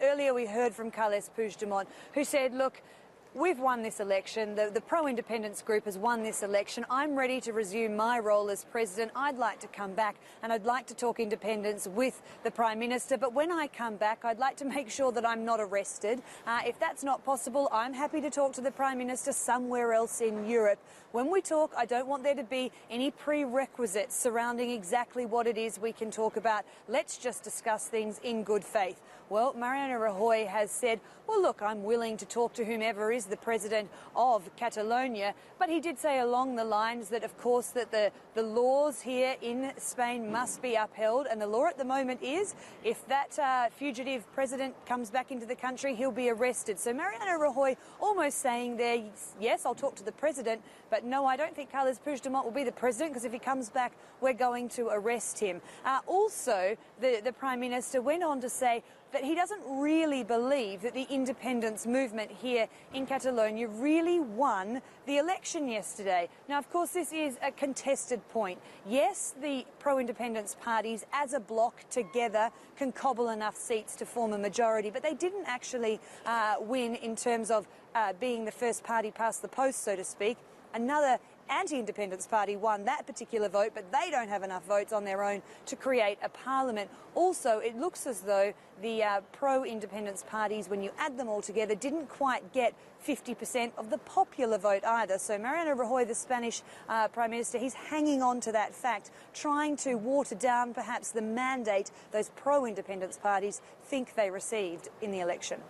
Earlier we heard from Carles Puigdemont, who said, look, we've won this election, the pro-independence group has won this election. I'm ready to resume my role as president. I'd like to come back and I'd like to talk independence with the Prime Minister. But when I come back, I'd like to make sure that I'm not arrested. If that's not possible, I'm happy to talk to the Prime Minister somewhere else in Europe. When we talk, I don't want there to be any prerequisites surrounding exactly what it is we can talk about. Let's just discuss things in good faith. Well, Mariano Rajoy has said, well, look, I'm willing to talk to whomever is the president of Catalonia, but he did say along the lines that, of course, that the laws here in Spain must be upheld, and the law at the moment is if that fugitive president comes back into the country, he'll be arrested. So Mariano Rajoy almost saying there, yes, I'll talk to the president, but no, I don't think Carles Puigdemont will be the president, because if he comes back, we're going to arrest him. Also, the Prime Minister went on to say that he doesn't really believe that the independence movement here in Catalonia really won the election yesterday. Now, of course, this is a contested point. Yes, the pro-independence parties as a bloc together can cobble enough seats to form a majority, but they didn't actually win in terms of being the first party past the post, so to speak. Another anti-independence party won that particular vote, but they don't have enough votes on their own to create a parliament. Also, it looks as though the pro-independence parties, when you add them all together, didn't quite get 50% of the popular vote either. So Mariano Rajoy, the Spanish Prime Minister, he's hanging on to that fact, trying to water down perhaps the mandate those pro-independence parties think they received in the election.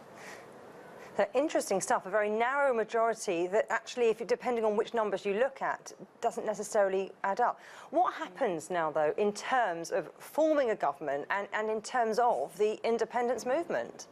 Interesting stuff, a very narrow majority that actually, depending on which numbers you look at, doesn't necessarily add up. What happens now, though, in terms of forming a government and in terms of the independence movement?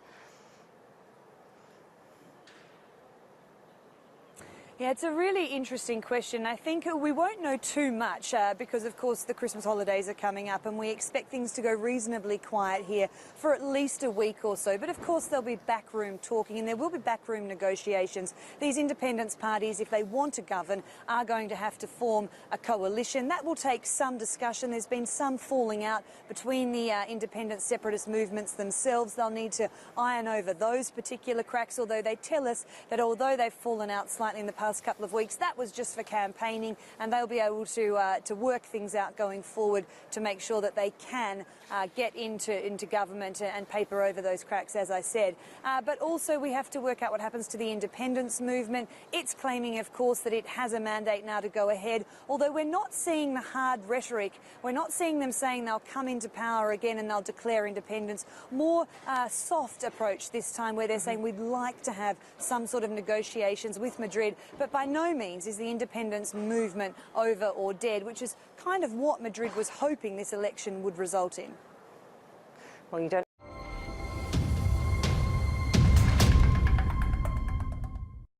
Yeah, it's a really interesting question. I think we won't know too much because, of course, the Christmas holidays are coming up and we expect things to go reasonably quiet here for at least a week or so. But, of course, there'll be backroom talking and there will be backroom negotiations. These independence parties, if they want to govern, are going to have to form a coalition. That will take some discussion. There's been some falling out between the independent separatist movements themselves. They'll need to iron over those particular cracks, although they tell us that although they've fallen out slightly in the past couple of weeks, that was just for campaigning, and they'll be able to work things out going forward to make sure that they can get into government and paper over those cracks, as I said. But also we have to work out what happens to the independence movement. It's claiming, of course, that it has a mandate now to go ahead, although we're not seeing the hard rhetoric. We're not seeing them saying they'll come into power again and they'll declare independence. More soft approach this time, where they're saying we'd like to have some sort of negotiations with Madrid, but by no means is the independence movement over or dead, which is kind of what Madrid was hoping this election would result in. Well, you don't